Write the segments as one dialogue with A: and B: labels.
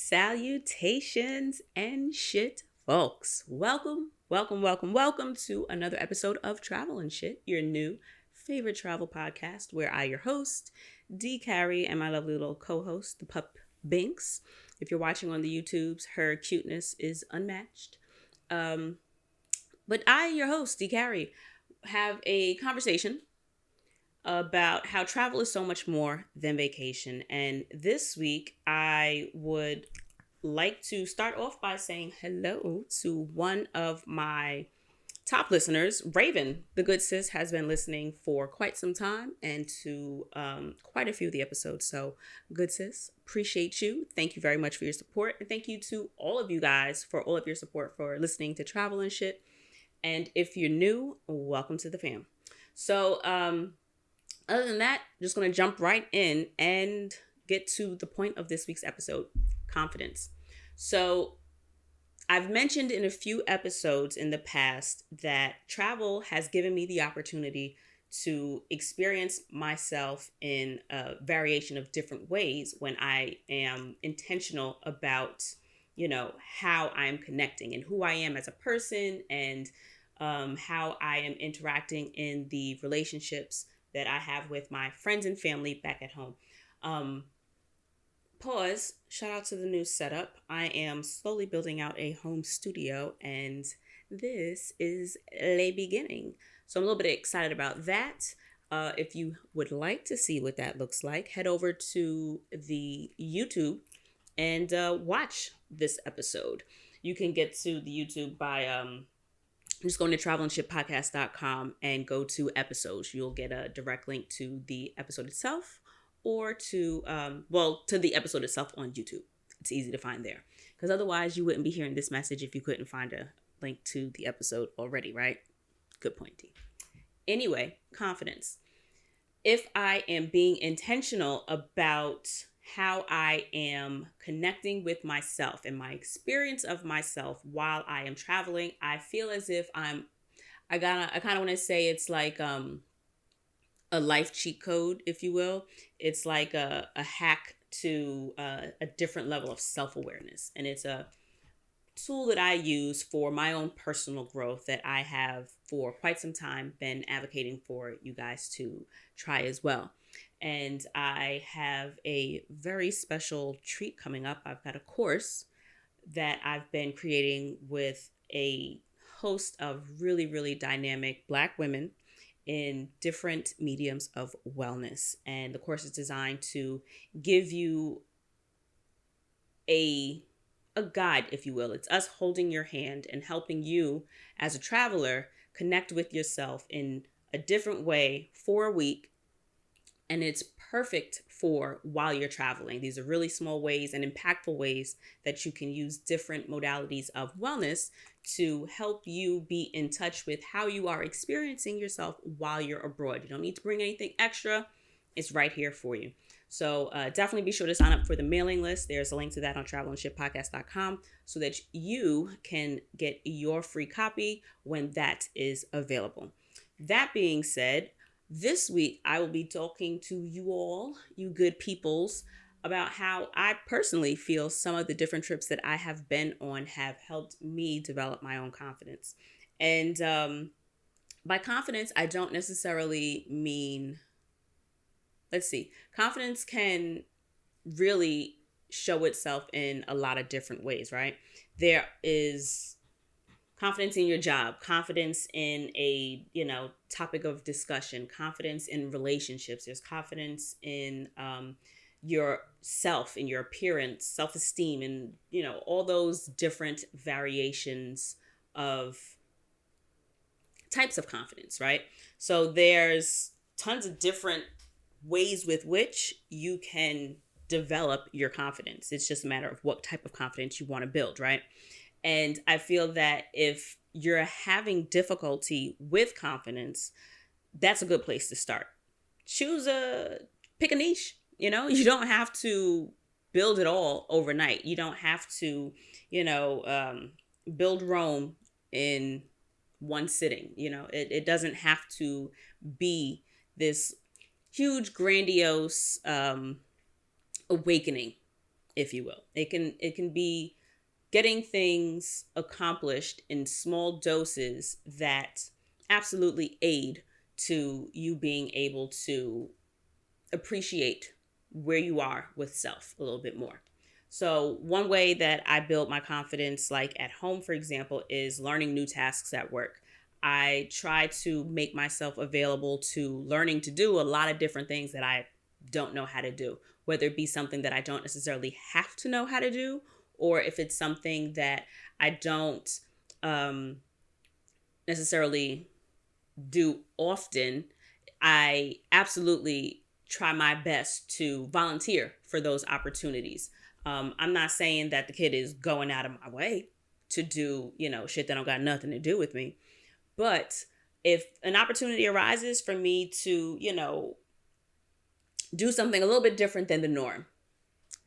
A: Salutations and shit, folks. Welcome to another episode of Travel and Shit, your new favorite travel podcast, where I, your host, D. Carrie, and my lovely little co-host, the pup Binks. If you're watching on the YouTubes, her cuteness is unmatched. But I, your host, D. Carrie, have a conversation about how travel is so much more than vacation. And this week, I would like to start off by saying hello to one of my top listeners, Raven. The good sis has been listening for quite some time and to quite a few of the episodes. So, good sis, appreciate you. Thank you very much for your support. And thank you to all of you guys for all of your support for listening to Travel and Shit. And if you're new, welcome to the fam. So, other than that, just going to jump right in and get to the point of this week's episode, confidence. So I've mentioned in a few episodes in the past that travel has given me the opportunity to experience myself in a variation of different ways when I am intentional about, how I'm connecting and who I am as a person and how I am interacting in the relationships that I have with my friends and family back at home. Shout out to the new setup. I am slowly building out a home studio, and this is the beginning. So I'm a little bit excited about that. If you would like to see what that looks like, head over to the YouTube and watch this episode. You can get to the YouTube by just going to travelandshippodcast.com and go to episodes. You'll get a direct link to the episode itself or to the episode itself on YouTube. It's easy to find there because otherwise you wouldn't be hearing this message if you couldn't find a link to the episode already, right? Good point, T. Anyway, confidence. If I am being intentional about how I am connecting with myself and my experience of myself while I am traveling, I feel as if I kind of want to say it's like a life cheat code, if you will. It's like a hack to a different level of self-awareness. And it's a tool that I use for my own personal growth that I have for quite some time been advocating for you guys to try as well. And I have a very special treat coming up. I've got a course that I've been creating with a host of really, really dynamic Black women in different mediums of wellness. And the course is designed to give you a guide, if you will. It's us holding your hand and helping you as a traveler connect with yourself in a different way for a week. And it's perfect for while you're traveling. These are really small ways and impactful ways that you can use different modalities of wellness to help you be in touch with how you are experiencing yourself while you're abroad. You don't need to bring anything extra. It's right here for you. So definitely be sure to sign up for the mailing list. There's a link to that on travelandshippodcast.com so that you can get your free copy when that is available. That being said, this week, I will be talking to you all, you good peoples, about how I personally feel some of the different trips that I have been on have helped me develop my own confidence. And by confidence, I don't necessarily mean, confidence can really show itself in a lot of different ways, right? There is confidence in your job, confidence in a, topic of discussion, confidence in relationships. There's confidence in yourself, in your appearance, self-esteem, and, all those different variations of types of confidence, right? So there's tons of different ways with which you can develop your confidence. It's just a matter of what type of confidence you want to build, right? And I feel that if you're having difficulty with confidence, that's a good place to start. Pick a niche. You don't have to build it all overnight. You don't have to, build Rome in one sitting. It doesn't have to be this huge, grandiose awakening if you will. It can be getting things accomplished in small doses that absolutely aid to you being able to appreciate where you are with self a little bit more. So, one way that I build my confidence, like at home, for example, is learning new tasks at work. I try to make myself available to learning to do a lot of different things that I don't know how to do, whether it be something that I don't necessarily have to know how to do, or if it's something that I don't um, necessarily do often. I absolutely try my best to volunteer for those opportunities. I'm not saying that the kid is going out of my way to do, shit that don't got nothing to do with me. But if an opportunity arises for me to, do something a little bit different than the norm,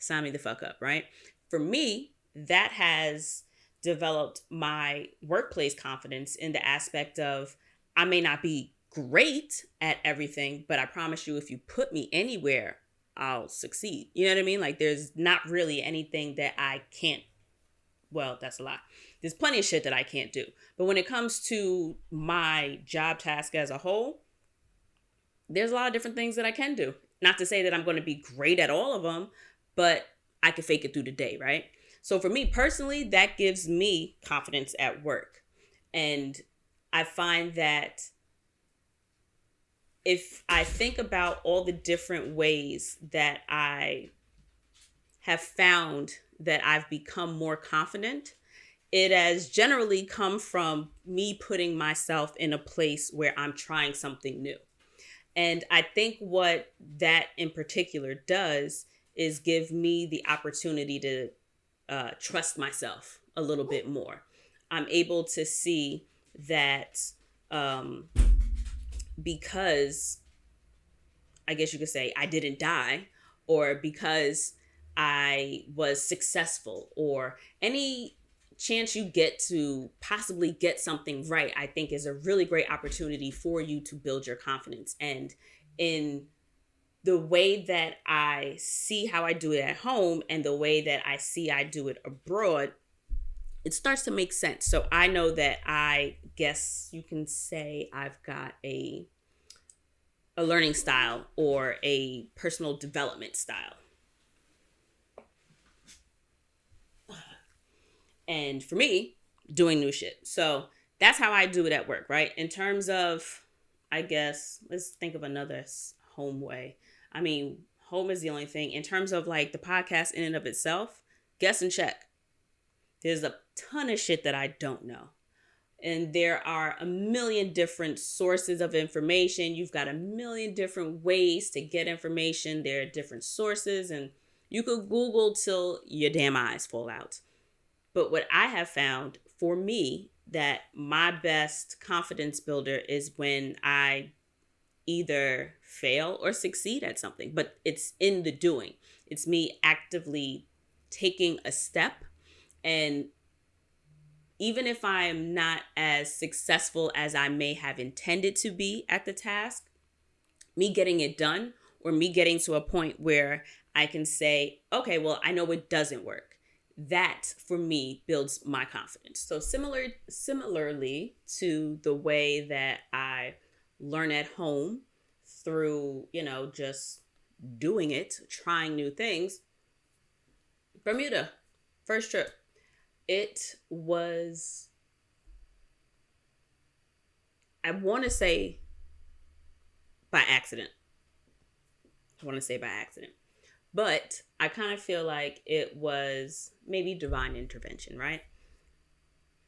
A: sign me the fuck up, right? For me, that has developed my workplace confidence in the aspect of I may not be great at everything, but I promise you, if you put me anywhere, I'll succeed. You know what I mean? Like, there's not really anything that I can't. Well, that's a lie. There's plenty of shit that I can't do. But when it comes to my job task as a whole, there's a lot of different things that I can do. Not to say that I'm going to be great at all of them, but I can fake it through the day, right? So for me personally, that gives me confidence at work. And I find that if I think about all the different ways that I have found that I've become more confident, it has generally come from me putting myself in a place where I'm trying something new. And I think what that in particular does is give me the opportunity to trust myself a little bit more. I'm able to see that because I guess you could say I didn't die, or because I was successful, or any chance you get to possibly get something right, I think is a really great opportunity for you to build your confidence. And in the way that I see how I do it at home and the way that I see I do it abroad, it starts to make sense. So I know that I guess you can say I've got a learning style or a personal development style. And for me, doing new shit. So that's how I do it at work, right? In terms of, I guess, let's think of another home way. I mean, home is the only thing. In terms of like the podcast in and of itself, guess and check. There's a ton of shit that I don't know. And there are a million different sources of information. You've got a million different ways to get information. There are different sources, and you could Google till your damn eyes fall out. But what I have found for me, that my best confidence builder is when I either fail or succeed at something, but it's in the doing. It's me actively taking a step, and even if I'm not as successful as I may have intended to be at the task, me getting it done, or me getting to a point where I can say, okay, well, I know it doesn't work. That for me builds my confidence. So similarly to the way that I learn at home through, just doing it, trying new things. Bermuda, first trip. It was, I want to say by accident. But I kind of feel like it was maybe divine intervention, right?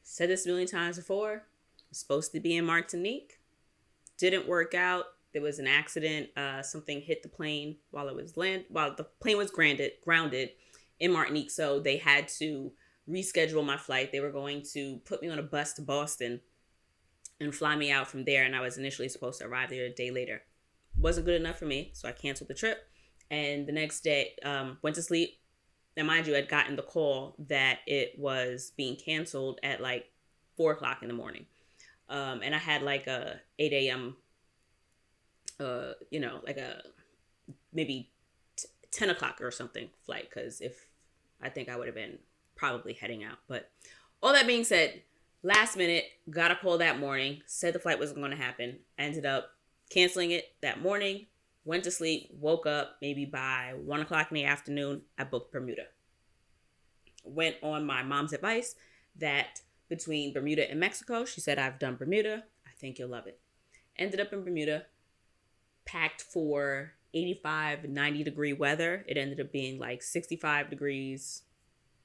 A: Said this a million times before. Was supposed to be in Martinique. Didn't work out. There was an accident. Something hit the plane while the plane was grounded in Martinique. So they had to reschedule my flight. They were going to put me on a bus to Boston and fly me out from there. And I was initially supposed to arrive there a day later. Wasn't good enough for me, so I canceled the trip. And the next day, went to sleep. And mind you, I'd gotten the call that it was being canceled at like 4 o'clock in the morning. And I had like a 8 a.m., like a maybe 10 o'clock or something flight. Because if I think I would have been probably heading out. But all that being said, last minute, got a call that morning, said the flight wasn't going to happen, ended up canceling it that morning, went to sleep, woke up maybe by 1 o'clock in the afternoon. I booked Bermuda. Went on my mom's advice that between Bermuda and Mexico, she said, I've done Bermuda. I think you'll love it. Ended up in Bermuda, packed for 85, 90 degree weather. It ended up being like 65 degrees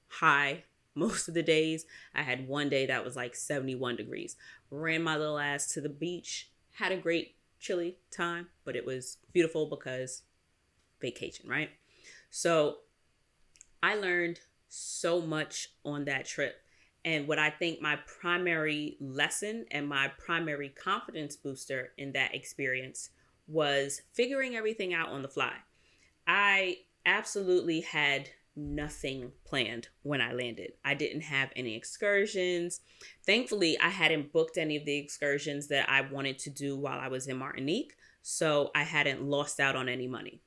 A: high most of the days. I had one day that was like 71 degrees. Ran my little ass to the beach. Had a great chilly time, but it was beautiful because vacation, right? So I learned so much on that trip. And what I think my primary lesson and my primary confidence booster in that experience was figuring everything out on the fly. I absolutely had nothing planned when I landed. I didn't have any excursions. Thankfully, I hadn't booked any of the excursions that I wanted to do while I was in Martinique, so I hadn't lost out on any money.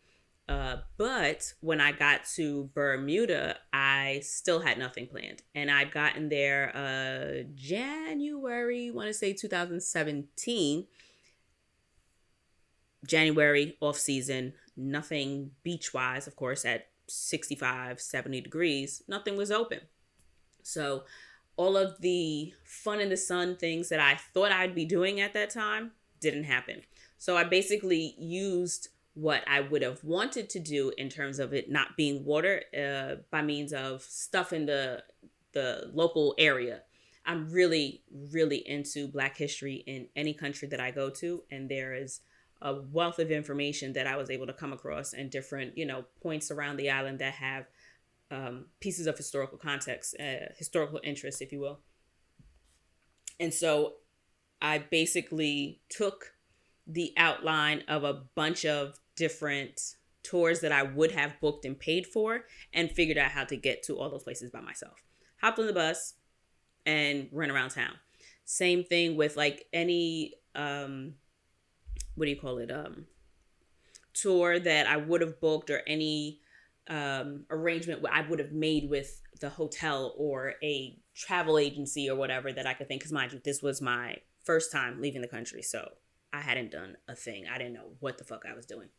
A: But when I got to Bermuda, I still had nothing planned. And I'd gotten there January, I want to say 2017. January, off season, nothing beach-wise, of course, at 65, 70 degrees, nothing was open. So all of the fun in the sun things that I thought I'd be doing at that time didn't happen. So I basically used what I would have wanted to do in terms of it not being water by means of stuff in the local area. I'm really, really into Black history in any country that I go to, and there is a wealth of information that I was able to come across and different, points around the island that have pieces of historical context, historical interest, if you will. And so I basically took the outline of a bunch of different tours that I would have booked and paid for and figured out how to get to all those places by myself. Hopped on the bus and ran around town. Same thing with like any, tour that I would have booked or any arrangement I would have made with the hotel or a travel agency or whatever that I could think. Because mind you, this was my first time leaving the country. So I hadn't done a thing. I didn't know what the fuck I was doing.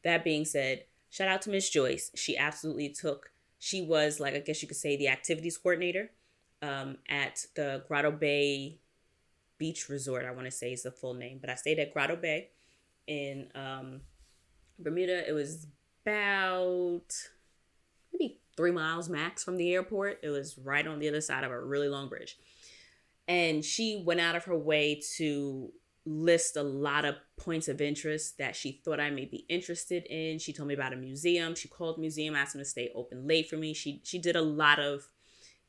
A: That being said, shout out to Miss Joyce. She was like, I guess you could say the activities coordinator at the Grotto Bay Beach Resort, I want to say is the full name. But I stayed at Grotto Bay in Bermuda. It was about maybe 3 miles max from the airport. It was right on the other side of a really long bridge. And she went out of her way to list a lot of points of interest that she thought I may be interested in. She told me about a museum. She called the museum, asked them to stay open late for me. She did a lot of,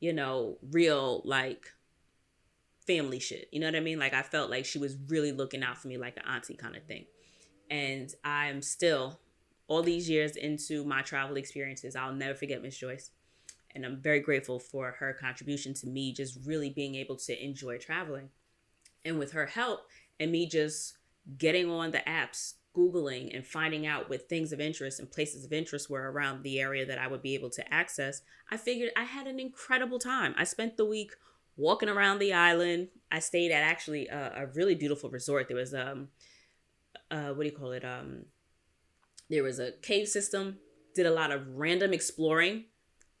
A: real like family shit. You know what I mean? Like I felt like she was really looking out for me like an auntie kind of thing. And I'm still, all these years into my travel experiences, I'll never forget Miss Joyce. And I'm very grateful for her contribution to me just really being able to enjoy traveling. And with her help and me just getting on the apps, Googling and finding out what things of interest and places of interest were around the area that I would be able to access, I figured I had an incredible time. I spent the week walking around the island. I stayed at actually a really beautiful resort. There was, there was a cave system, did a lot of random exploring.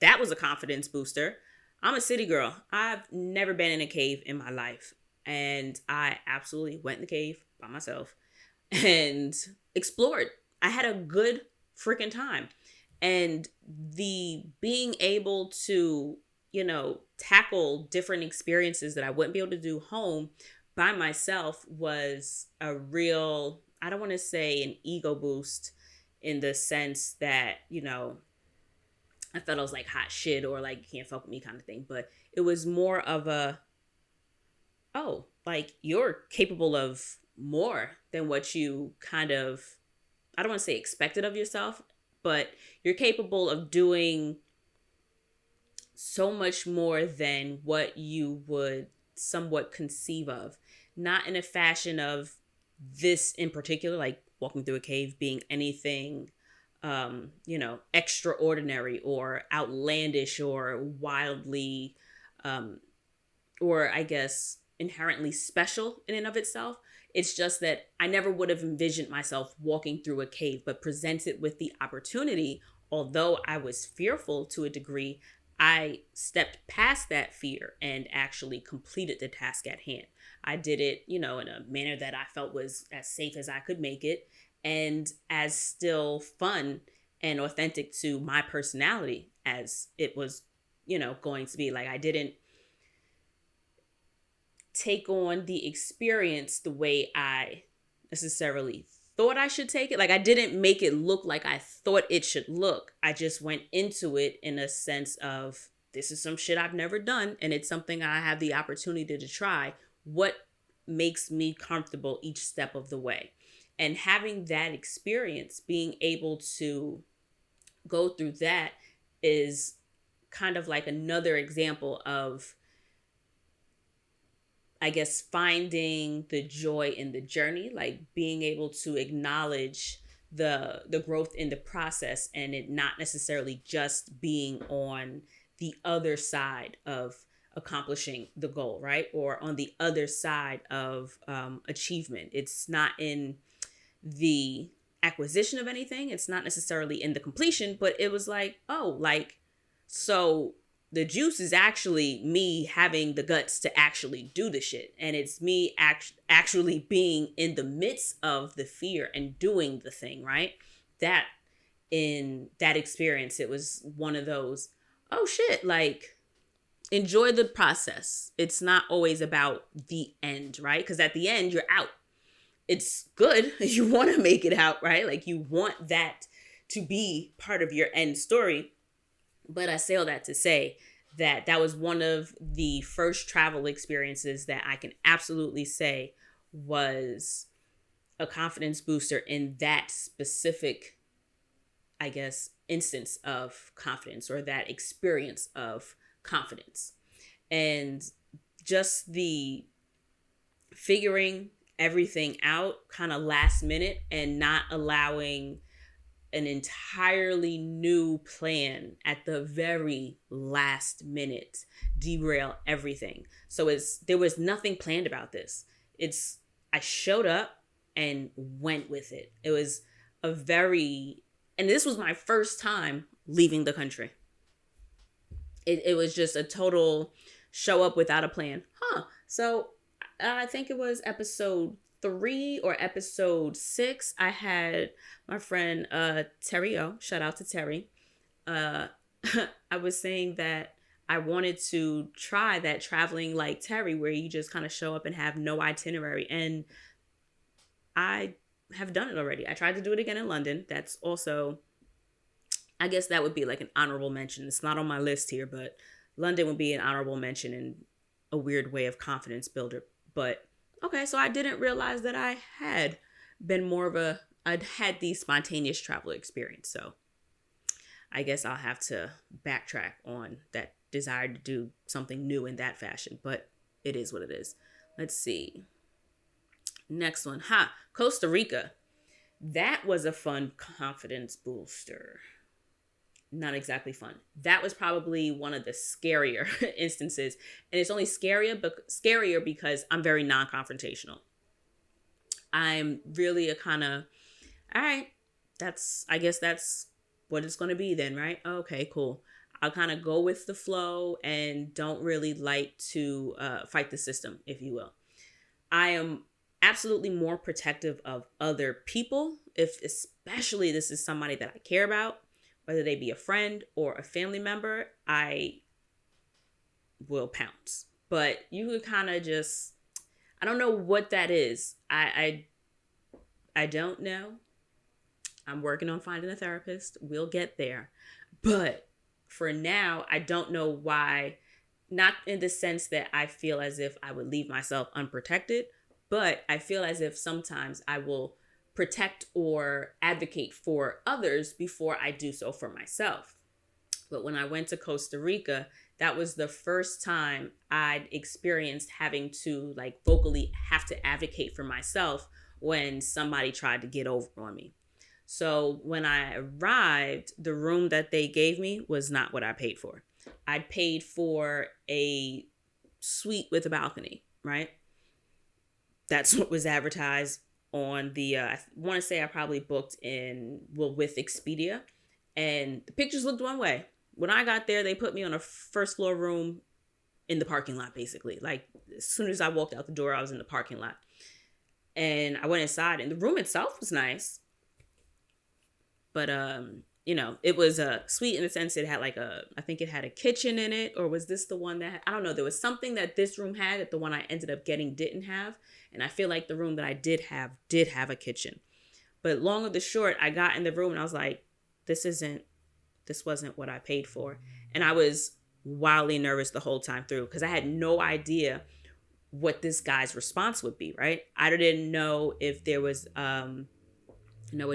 A: That was a confidence booster. I'm a city girl. I've never been in a cave in my life. And I absolutely went in the cave by myself and explored. I had a good freaking time. And the being able to, tackle different experiences that I wouldn't be able to do home by myself was a real, I don't want to say an ego boost in the sense that, I felt I was like hot shit or like you can't fuck with me kind of thing. But it was more of a, oh, like you're capable of more than what you kind of, I don't want to say expected of yourself, but you're capable of doing so much more than what you would somewhat conceive of. Not in a fashion of this in particular, like walking through a cave being anything extraordinary or outlandish or wildly, or I guess inherently special in and of itself. It's just that I never would have envisioned myself walking through a cave, but presented with the opportunity, although I was fearful to a degree, I stepped past that fear and actually completed the task at hand. I did it, in a manner that I felt was as safe as I could make it and as still fun and authentic to my personality as it was, going to be. Like, I didn't take on the experience the way I necessarily thought I should take it. Like, I didn't make it look like I thought it should look. I just went into it in a sense of, this is some shit I've never done, and it's something I have the opportunity to try. What makes me comfortable each step of the way? And having that experience, being able to go through that, is kind of like another example of, I guess, finding the joy in the journey, like being able to acknowledge the growth in the process, and it not necessarily just being on the other side of accomplishing the goal, right? Or on the other side of achievement. It's not in the acquisition of anything. It's not necessarily in the completion, but it was like, oh, like, so the juice is actually me having the guts to actually do the shit. And it's me actually being in the midst of the fear and doing the thing, right? That in that experience, it was one of those, oh shit, like, enjoy the process. It's not always about the end, right? Because at the end, you're out. It's good. You want to make it out, right? Like, you want that to be part of your end story. But I say all that to say that that was one of the first travel experiences that I can absolutely say was a confidence booster in that specific, I guess, instance of confidence, or that experience of confidence. And just the figuring everything out kind of last minute and not allowing an entirely new plan at the very last minute derail everything. So there was nothing planned about this. I showed up and went with it. It was and this was my first time leaving the country. It was just a total show up without a plan. So I think it was episode 3 or episode 6. I had my friend Terry O. Shout out to Terry. I was saying that I wanted to try that traveling like Terry, where you just kind of show up and have no itinerary. And I have done it already. I tried to do it again in London. That's also, I guess that would be like an honorable mention. It's not on my list here, but London would be an honorable mention in a weird way of confidence builder. But okay, so I didn't realize that I had been I'd had the spontaneous travel experience. So I guess I'll have to backtrack on that desire to do something new in that fashion, but it is what it is. Let's see. Next one. Costa Rica. That was a fun confidence booster. Not exactly fun. That was probably one of the scarier instances. And it's only scarier because I'm very non-confrontational. I'm really a kind of, all right, I guess that's what it's going to be then, right? Okay, cool. I'll kind of go with the flow and don't really like to fight the system, if you will. I am absolutely more protective of other people, if especially this is somebody that I care about. Whether they be a friend or a family member, I will pounce. But you could kind of just, I don't know what that is. I don't know. I'm working on finding a therapist. We'll get there. But for now, I don't know why. Not in the sense that I feel as if I would leave myself unprotected, but I feel as if sometimes I will protect or advocate for others before I do so for myself. But when I went to Costa Rica, that was the first time I'd experienced having to vocally have to advocate for myself when somebody tried to get over on me. So when I arrived, the room that they gave me was not what I paid for. I paid for a suite with a balcony, right? That's what was advertised on the, I want to say I probably booked with Expedia. And the pictures looked one way. When I got there, they put me on a first floor room in the parking lot, basically. Like, as soon as I walked out the door, I was in the parking lot. And I went inside, and the room itself was nice. But, it was a suite in the sense it had I think it had a kitchen in it, or was this the one I don't know. There was something that this room had that the one I ended up getting didn't have. And I feel like the room that I did have a kitchen. But long of the short, I got in the room and I was like, this wasn't what I paid for. And I was wildly nervous the whole time through because I had no idea what this guy's response would be, right? I didn't know if there was, a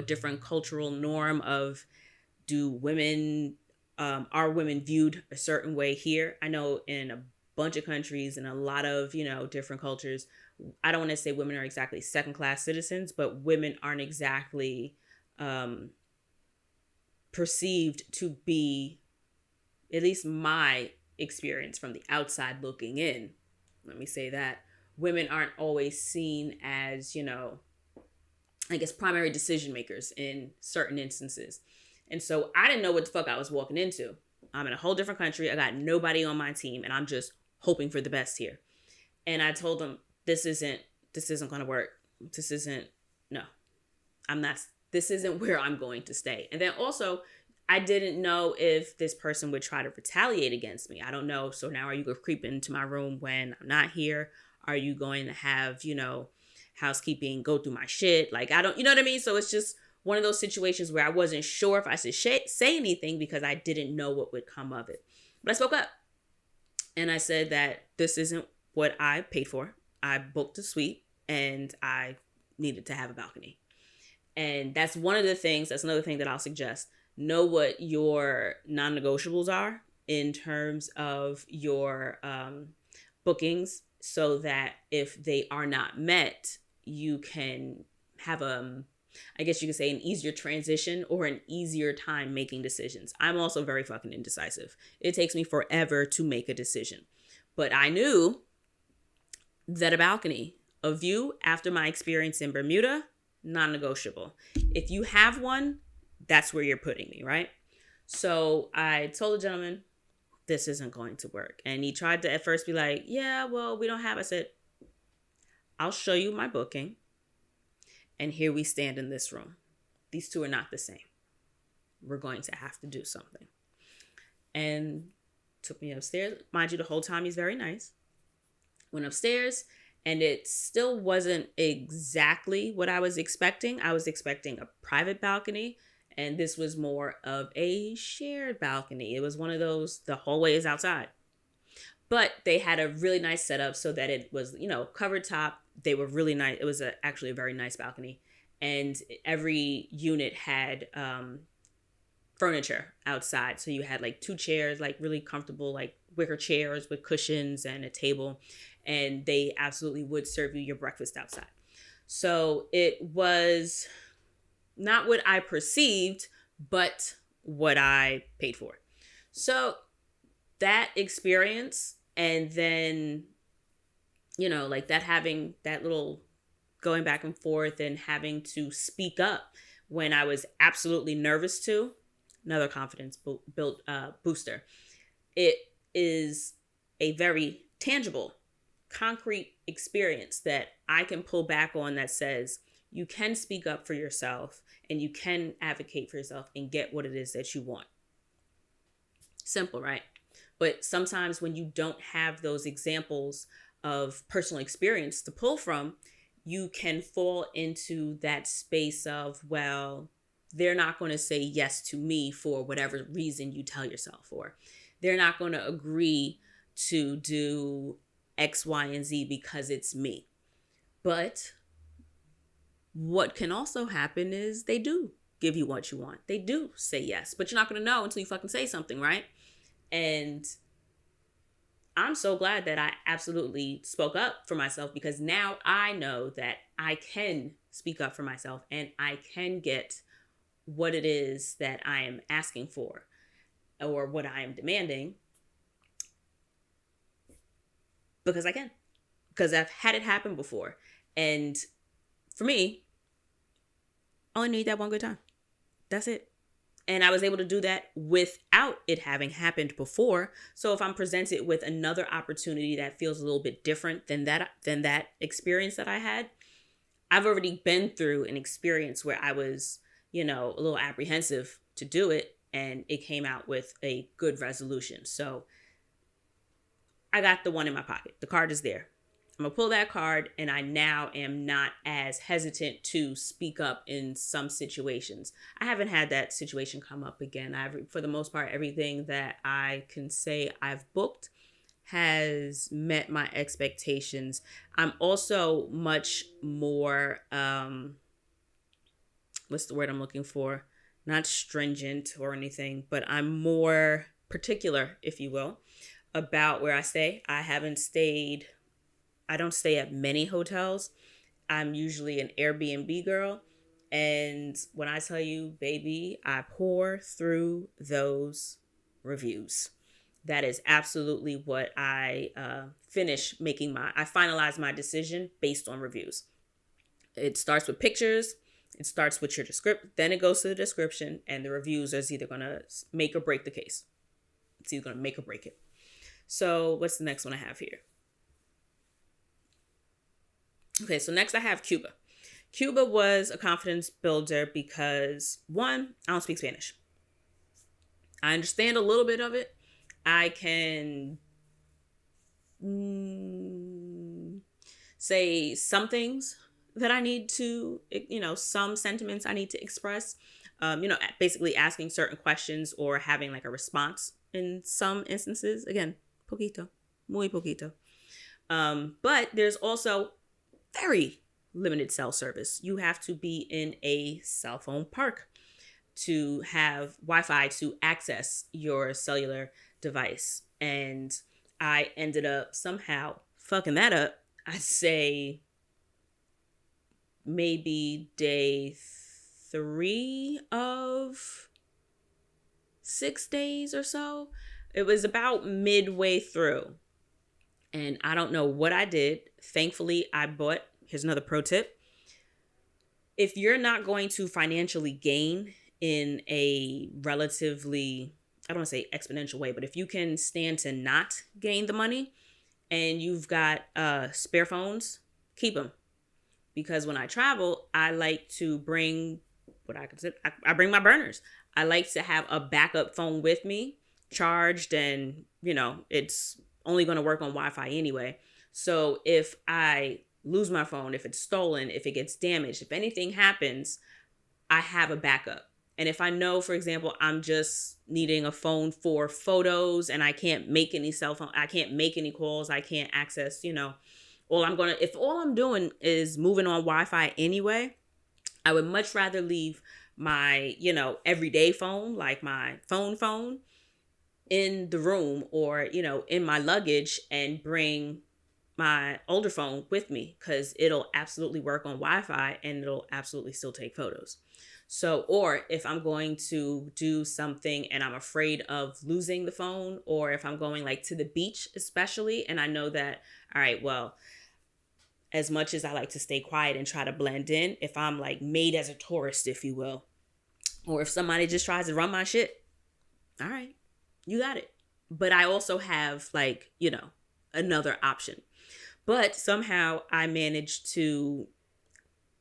A: different cultural norm of are women viewed a certain way here? I know in a bunch of countries and a lot of, different cultures, I don't want to say women are exactly second-class citizens, but women aren't exactly perceived to be, at least my experience from the outside looking in, let me say that, women aren't always seen as, I guess, primary decision makers in certain instances. And so I didn't know what the fuck I was walking into. I'm in a whole different country. I got nobody on my team and I'm just hoping for the best here. And I told them, this isn't going to work. This isn't where I'm going to stay. And then also, I didn't know if this person would try to retaliate against me. I don't know. So now are you going to creep into my room when I'm not here? Are you going to have, housekeeping go through my shit? Like, I don't, you know what I mean? So it's just one of those situations where I wasn't sure if I should say anything because I didn't know what would come of it. But I spoke up and I said that this isn't what I paid for. I booked a suite and I needed to have a balcony. And that's another thing that I'll suggest. Know what your non-negotiables are in terms of your bookings so that if they are not met, you can have I guess you could say an easier transition or an easier time making decisions. I'm also very fucking indecisive. It takes me forever to make a decision. But I knew that a balcony, a view after my experience in Bermuda, non-negotiable. If you have one, that's where you're putting me, right? So I told the gentleman, this isn't going to work. And he tried to at first be like, yeah, well, we don't have. I said, I'll show you my booking. And here we stand in this room. These two are not the same. We're going to have to do something. And took me upstairs. Mind you, the whole time he's very nice. Went upstairs and it still wasn't exactly what I was expecting. I was expecting a private balcony. And this was more of a shared balcony. It was one of those, the hallway is outside. But they had a really nice setup so that it was, covered top. They were really nice. It was actually a very nice balcony. And every unit had furniture outside. So you had like 2 chairs, like really comfortable, like wicker chairs with cushions and a table. And they absolutely would serve you your breakfast outside. So it was not what I perceived, but what I paid for. So that experience, and then, like that, having that little going back and forth and having to speak up when I was absolutely nervous to, another confidence booster. It is a very tangible, concrete experience that I can pull back on that says you can speak up for yourself and you can advocate for yourself and get what it is that you want. Simple, right? But sometimes when you don't have those examples of personal experience to pull from, you can fall into that space of, well, they're not going to say yes to me for whatever reason you tell yourself, or they're not going to agree to do X, Y, and Z because it's me. But what can also happen is they do give you what you want. They do say yes, but you're not going to know until you fucking say something, right? And I'm so glad that I absolutely spoke up for myself, because now I know that I can speak up for myself and I can get what it is that I am asking for or what I am demanding, because I can. Because I've had it happen before. And for me, I only need that one good time. That's it. And I was able to do that without it having happened before. So if I'm presented with another opportunity that feels a little bit different than that experience that I had, I've already been through an experience where I was, a little apprehensive to do it, and it came out with a good resolution. So I got the one in my pocket. The card is there. I'm going to pull that card, and I now am not as hesitant to speak up in some situations. I haven't had that situation come up again. For the most part, everything that I can say I've booked has met my expectations. I'm also much more, what's the word I'm looking for? Not stringent or anything, but I'm more particular, if you will, about where I stay. I don't stay at many hotels. I'm usually an Airbnb girl. And when I tell you, baby, I pour through those reviews. That is absolutely what I finalize my decision based on reviews. It starts with pictures. It starts with your description. Then it goes to the description, and the reviews is either going to make or break the case. It's either going to make or break it. So what's the next one I have here? Okay, so next I have Cuba. Cuba was a confidence builder because, one, I don't speak Spanish. I understand a little bit of it. I can say some things that I need to, some sentiments I need to express. Basically asking certain questions or having like a response in some instances. Again, poquito, muy poquito. But there's also very limited cell service. You have to be in a cell phone park to have Wi-Fi to access your cellular device. And I ended up somehow fucking that up. I'd say maybe day 3 of 6 days or so. It was about midway through. And I don't know what I did. Thankfully, here's another pro tip. If you're not going to financially gain in a relatively, I don't want to say exponential way, but if you can stand to not gain the money and you've got spare phones, keep them. Because when I travel, I like to bring what I consider, I bring my burners. I like to have a backup phone with me, charged, and, it's only going to work on Wi-Fi anyway. So if I lose my phone, if it's stolen, if it gets damaged, if anything happens, I have a backup. And if I know, for example, I'm just needing a phone for photos and I can't make any I can't make any calls, I can't access, if all I'm doing is moving on Wi-Fi anyway, I would much rather leave my, everyday phone, like my phone in the room or, in my luggage, and bring my older phone with me, because it'll absolutely work on Wi-Fi and it'll absolutely still take photos. So, or if I'm going to do something and I'm afraid of losing the phone, or if I'm going like to the beach, especially, and I know that, all right, well, as much as I like to stay quiet and try to blend in, if I'm like made as a tourist, if you will, or if somebody just tries to run my shit, all right, you got it. But I also have like, another option. But somehow I managed to,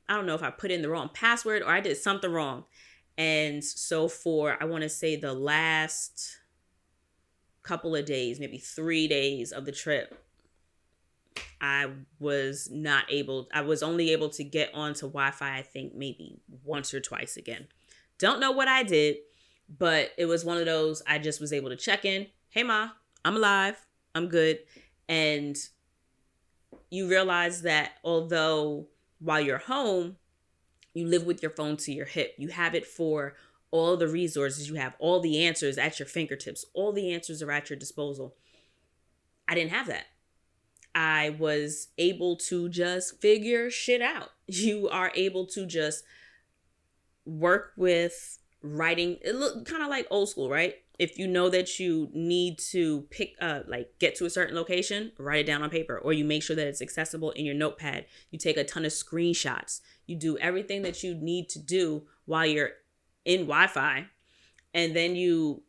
A: I don't know if I put in the wrong password or I did something wrong. And so for, I want to say the last couple of days, maybe 3 days of the trip, I was only able to get onto Wi-Fi, I think maybe once or twice again. Don't know what I did, but it was one of those, I just was able to check in. Hey, Ma, I'm alive. I'm good. And you realize that although while you're home, you live with your phone to your hip, you have it for all the resources. You have all the answers at your fingertips. All the answers are at your disposal. I didn't have that. I was able to just figure shit out. You are able to just work with writing. It look kind of like old school, right? If you know that you need to get to a certain location, write it down on paper, or you make sure that it's accessible in your notepad. You take a ton of screenshots. You do everything that you need to do while you're in Wi-Fi, and then you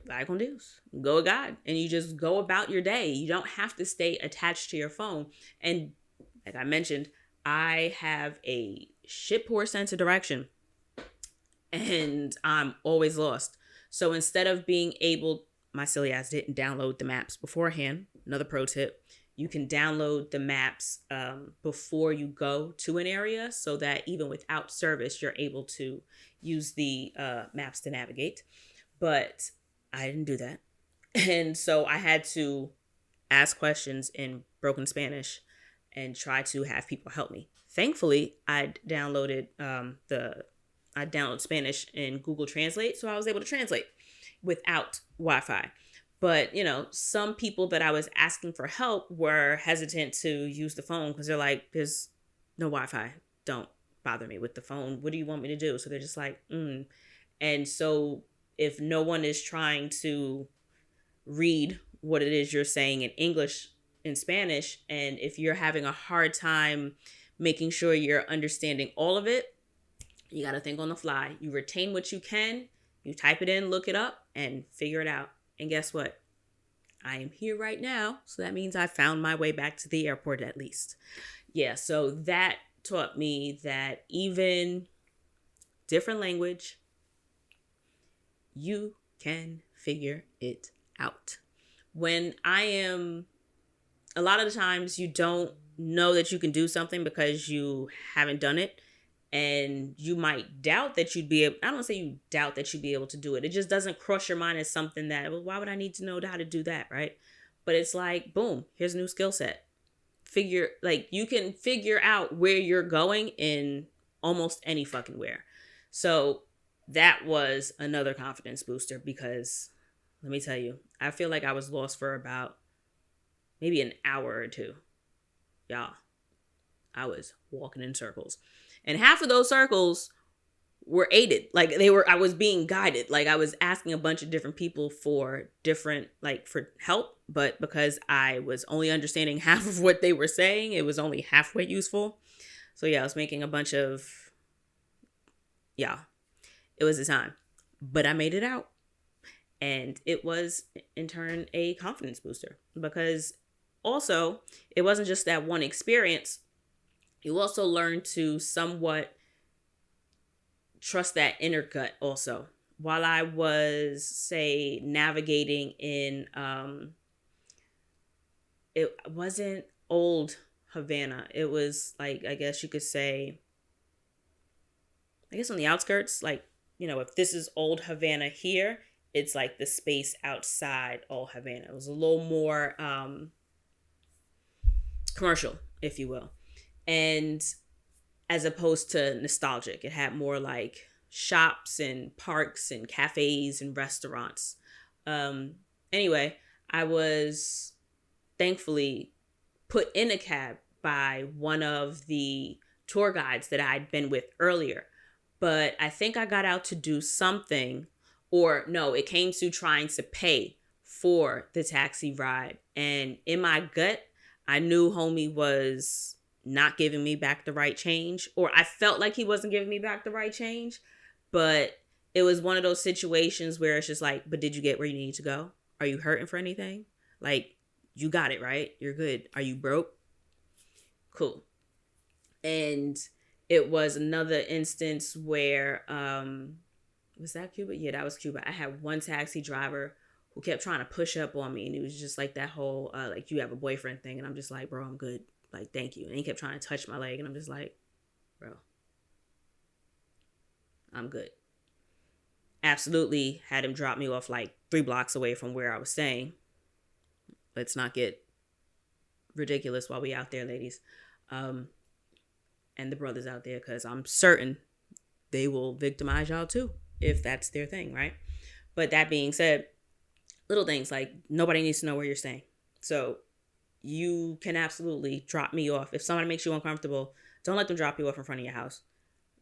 A: like on Deus, go with God, and you just go about your day. You don't have to stay attached to your phone. And like I mentioned, I have a shit poor sense of direction, and I'm always lost. So instead of being able, my silly ass didn't download the maps beforehand. Another pro tip: you can download the maps before you go to an area, so that even without service, you're able to use the maps to navigate. But I didn't do that. And so I had to ask questions in broken Spanish and try to have people help me. Thankfully, I downloaded Spanish in Google Translate, so I was able to translate without Wi-Fi. But, some people that I was asking for help were hesitant to use the phone because they're like, there's no Wi-Fi. Don't bother me with the phone. What do you want me to do? So they're just like, And so if no one is trying to read what it is you're saying in English, in Spanish, and if you're having a hard time making sure you're understanding all of it, you got to think on the fly. You retain what you can, you type it in, look it up, and figure it out. And guess what? I am here right now, so that means I found my way back to the airport at least. Yeah, so that taught me that even different language, you can figure it out. When a lot of the times you don't know that you can do something because you haven't done it, and you might doubt that you'd be able, I don't say you doubt that you'd be able to do it. It just doesn't cross your mind as something that, well, why would I need to know how to do that, right? But it's like, boom, here's a new skill set. You can figure out where you're going in almost any fucking where. So that was another confidence booster because let me tell you, I feel like I was lost for about maybe an hour or two. Y'all, I was walking in circles. And half of those circles were aided. I was being guided. I was asking a bunch of different people for help. But because I was only understanding half of what they were saying, it was only halfway useful. So yeah, I was making a bunch of, it was a time. But I made it out. And it was, in turn, a confidence booster. Because also, it wasn't just that one experience. You also learn to somewhat trust that inner gut also. While I was, say, navigating in, it wasn't old Havana. It was I guess you could say, on the outskirts, if this is old Havana here, it's the space outside old Havana. It was a little more commercial, if you will. And as opposed to nostalgic, it had more shops and parks and cafes and restaurants. Anyway, I was thankfully put in a cab by one of the tour guides that I'd been with earlier. But I think I got out to do something, or no, it came to trying to pay for the taxi ride. And in my gut, I knew homie was not giving me back the right change, or I felt like he wasn't giving me back the right change. But it was one of those situations where it's just but did you get where you need to go? Are you hurting for anything? You got it, right? You're good. Are you broke? Cool. And it was another instance where, was that Cuba? Yeah, that was Cuba. I had one taxi driver who kept trying to push up on me, and it was just that whole, you have a boyfriend thing. And I'm just bro, I'm good. Thank you. And he kept trying to touch my leg, and I'm just bro, I'm good. Absolutely had him drop me off 3 blocks away from where I was staying. Let's not get ridiculous while we out there, ladies. And the brothers out there, because I'm certain they will victimize y'all too, if that's their thing, right? But that being said, little things nobody needs to know where you're staying. So you can absolutely drop me off. If somebody makes you uncomfortable, don't let them drop you off in front of your house.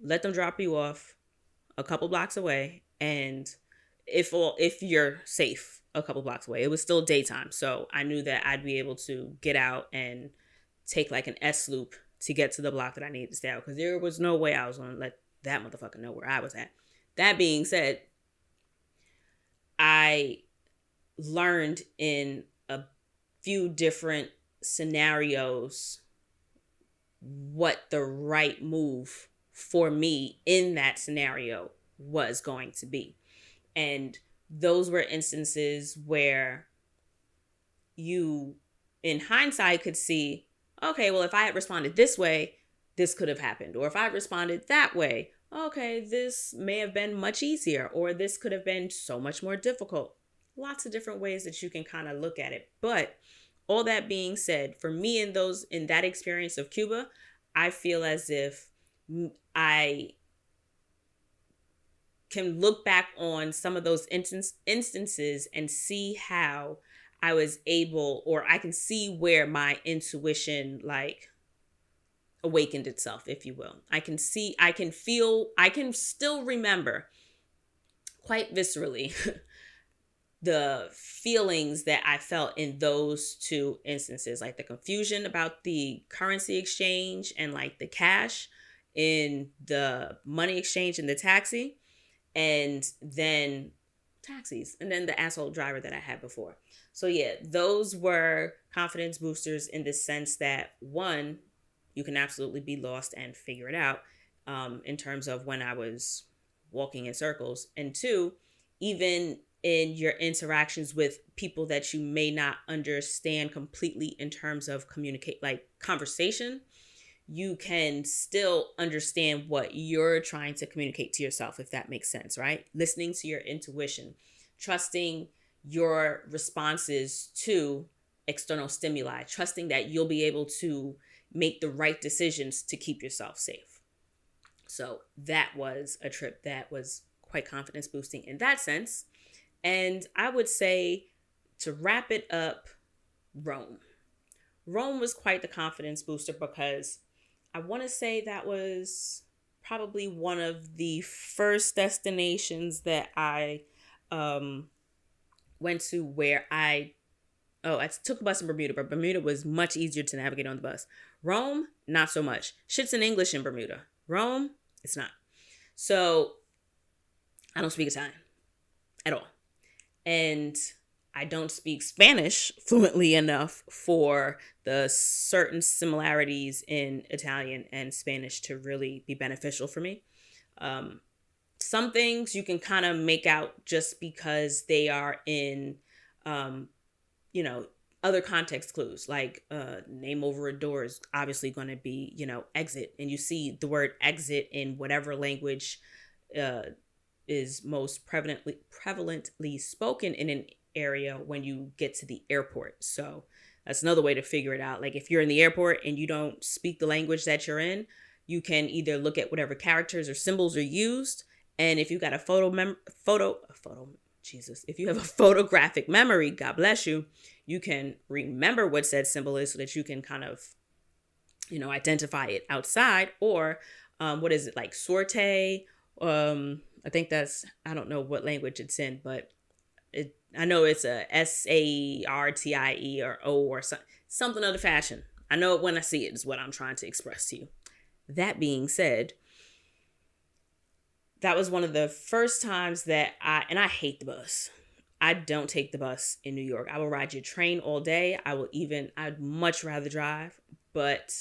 A: Let them drop you off a couple blocks away, and if you're safe a couple blocks away, it was still daytime, so I knew that I'd be able to get out and take like an S loop to get to the block that I needed to stay out, because there was no way I was gonna let that motherfucker know where I was at. That being said, I learned in a few different scenarios what the right move for me in that scenario was going to be. And those were instances where you, in hindsight, could see, okay, well, if I had responded this way, this could have happened. Or if I responded that way, okay, this may have been much easier, or this could have been so much more difficult. Lots of different ways that you can kind of look at it. But all that being said, for me in that experience of Cuba, I feel as if I can look back on some of those instances and see how I was able, or I can see where my intuition like awakened itself, if you will. I can still remember quite viscerally the feelings that I felt in those two instances, like the confusion about the currency exchange and like the cash in the money exchange in the taxi, and then taxis, and then the asshole driver that I had before. So yeah, those were confidence boosters in the sense that, one, you can absolutely be lost and figure it out, in terms of when I was walking in circles. And two, even in your interactions with people that you may not understand completely in terms of communicate, like conversation, you can still understand what you're trying to communicate to yourself, if that makes sense, right? Listening to your intuition, trusting your responses to external stimuli, trusting that you'll be able to make the right decisions to keep yourself safe. So that was a trip that was quite confidence boosting in that sense. And I would say, to wrap it up, Rome. Rome was quite the confidence booster, because I want to say that was probably one of the first destinations that I went to where I took a bus in Bermuda, but Bermuda was much easier to navigate on the bus. Rome, not so much. Shit's in English in Bermuda. Rome, it's not. So I don't speak Italian at all. And I don't speak Spanish fluently enough for the certain similarities in Italian and Spanish to really be beneficial for me. Some things you can kind of make out just because they are in, other context clues, like name over a door is obviously going to be, exit. And you see the word exit in whatever language is most prevalently spoken in an area when you get to the airport. So that's another way to figure it out. Like if you're in the airport and you don't speak the language that you're in, you can either look at whatever characters or symbols are used. And if you got a if you have a photographic memory, God bless you, you can remember what said symbol is so that you can kind of, identify it outside. Or what is it, like sorte? I think I don't know what language it's in, but I know it's a SARTIE or O or something of the fashion. I know it when I see it is what I'm trying to express to you. That being said, that was one of the first times that I hate the bus. I don't take the bus in New York. I will ride your train all day. I'd much rather drive, but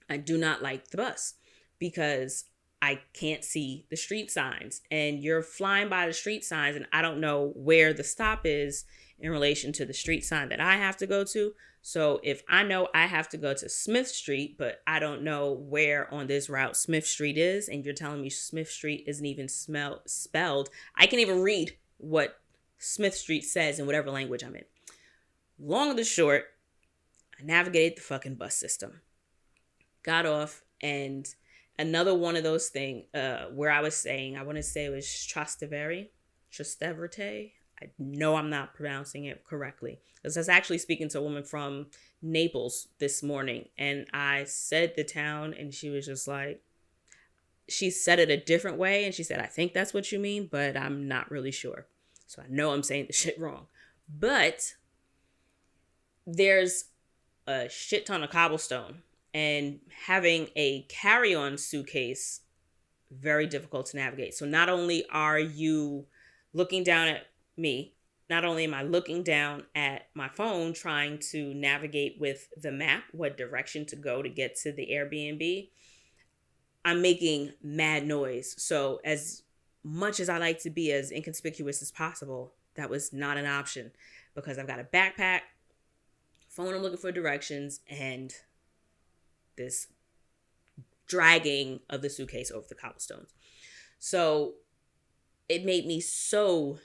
A: I do not like the bus because I can't see the street signs, and you're flying by the street signs and I don't know where the stop is in relation to the street sign that I have to go to. So if I know I have to go to Smith Street, but I don't know where on this route Smith Street is, and you're telling me Smith Street isn't even spelled, I can't even read what Smith Street says in whatever language I'm in. Long and the short, I navigated the fucking bus system. Got off, and another one of those things where I was saying, I want to say it was Trastevere. I know I'm not pronouncing it correctly. Because I was actually speaking to a woman from Naples this morning, and I said the town, and she was just like, she said it a different way, and she said, I think that's what you mean, but I'm not really sure. So I know I'm saying the shit wrong. But there's a shit ton of cobblestone, and having a carry-on suitcase, very difficult to navigate. So not only are you looking down at me, not only am I looking down at my phone trying to navigate with the map what direction to go to get to the Airbnb, I'm making mad noise. So as much as I like to be as inconspicuous as possible, that was not an option, because I've got a backpack, phone I'm looking for directions, and this dragging of the suitcase over the cobblestones. So it made me so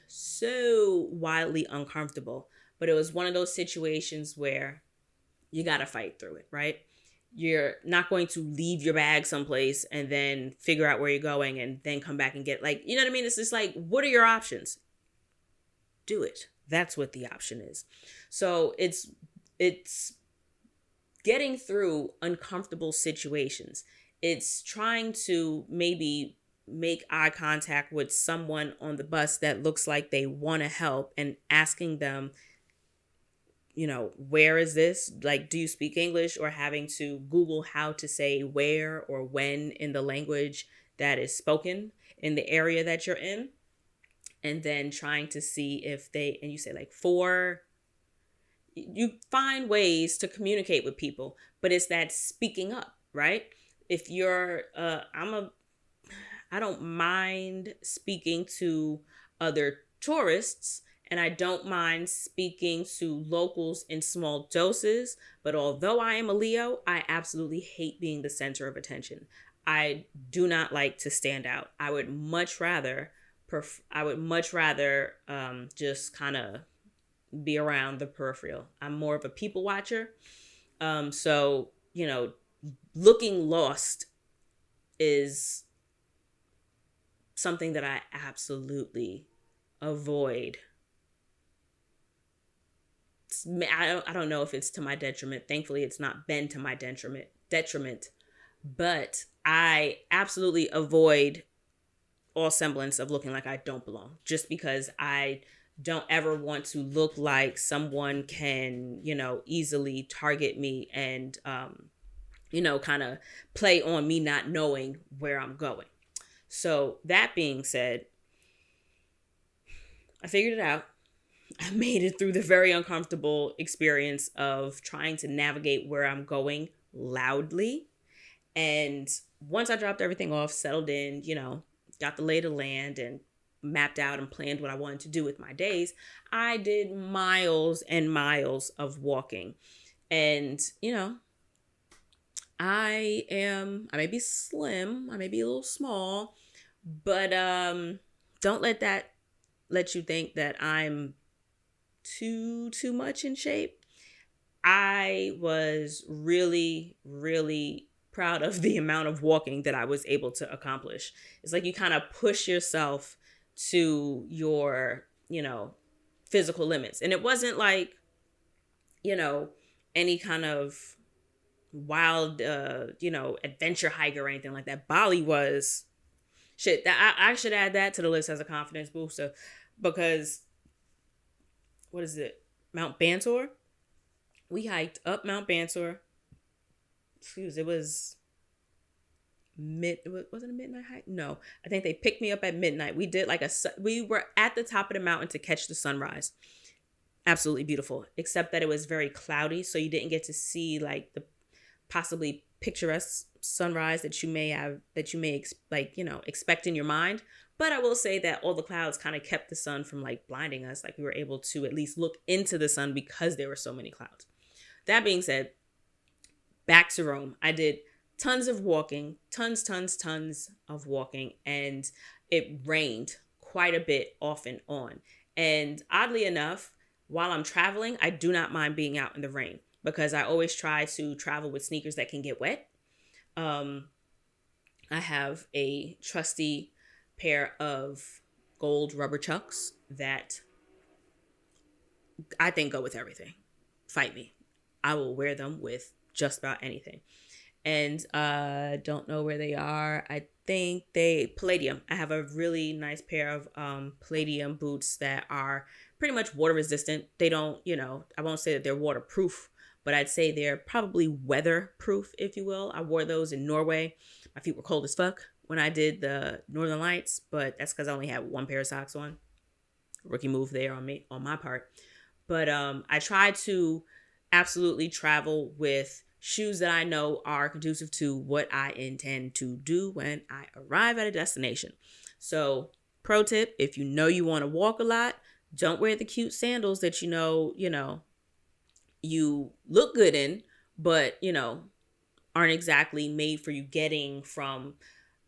A: wildly uncomfortable. But it was one of those situations where you got to fight through it, right? You're not going to leave your bag someplace and then figure out where you're going and then come back and get, like, you know what I mean? It's just like, what are your options? Do it. That's what the option is. So it's getting through uncomfortable situations. It's trying to maybe make eye contact with someone on the bus that looks like they want to help, and asking them, where is this? Like, do you speak English? Or having to Google how to say where or when in the language that is spoken in the area that you're in. And then trying to see if and you say like you find ways to communicate with people, but it's that speaking up, right? If you're, I don't mind speaking to other tourists, and I don't mind speaking to locals in small doses. But although I am a Leo, I absolutely hate being the center of attention. I do not like to stand out. I would much rather just kind of be around the peripheral. I'm more of a people watcher. So, looking lost is something that I absolutely avoid. I don't know if it's to my detriment. Thankfully, it's not been to my detriment, but I absolutely avoid all semblance of looking like I don't belong, just because I don't ever want to look like someone can, easily target me and, kind of play on me not knowing where I'm going. So that being said, I figured it out. I made it through the very uncomfortable experience of trying to navigate where I'm going loudly. And once I dropped everything off, settled in, got the lay of the land and mapped out and planned what I wanted to do with my days, I did miles and miles of walking. And, I may be slim, I may be a little small, but don't let that let you think that I'm too much in shape. I was really, really proud of the amount of walking that I was able to accomplish. It's like you kind of push yourself to your, physical limits. And it wasn't like, any kind of wild, adventure hike or anything like that. Bali was shit. I should add that to the list as a confidence booster, because what is it? Mount Bantor. We hiked up Mount Bantor. It was was it a midnight hike? No, I think they picked me up at midnight. We did we were at the top of the mountain to catch the sunrise. Absolutely beautiful, except that it was very cloudy, so you didn't get to see like the possibly picturesque sunrise that you may expect in your mind. But I will say that all the clouds kind of kept the sun from like blinding us. Like we were able to at least look into the sun because there were so many clouds. That being said, back to Rome. I did tons of walking, tons of walking, and it rained quite a bit off and on. And oddly enough, while I'm traveling, I do not mind being out in the rain, because I always try to travel with sneakers that can get wet. I have a trusty pair of gold rubber Chucks that I think go with everything. Fight me. I will wear them with just about anything. and don't know where they are. I think they Palladium. I have a really nice pair of Palladium boots that are pretty much water resistant. They don't, I won't say that they're waterproof, but I'd say they're probably weatherproof, if you will. I wore those in Norway. My feet were cold as fuck when I did the Northern Lights, but that's because I only had one pair of socks on. Rookie move there on my part. But I try to absolutely travel with shoes that I know are conducive to what I intend to do when I arrive at a destination. So, pro tip, if you know you want to walk a lot, don't wear the cute sandals that you look good in, but aren't exactly made for you getting from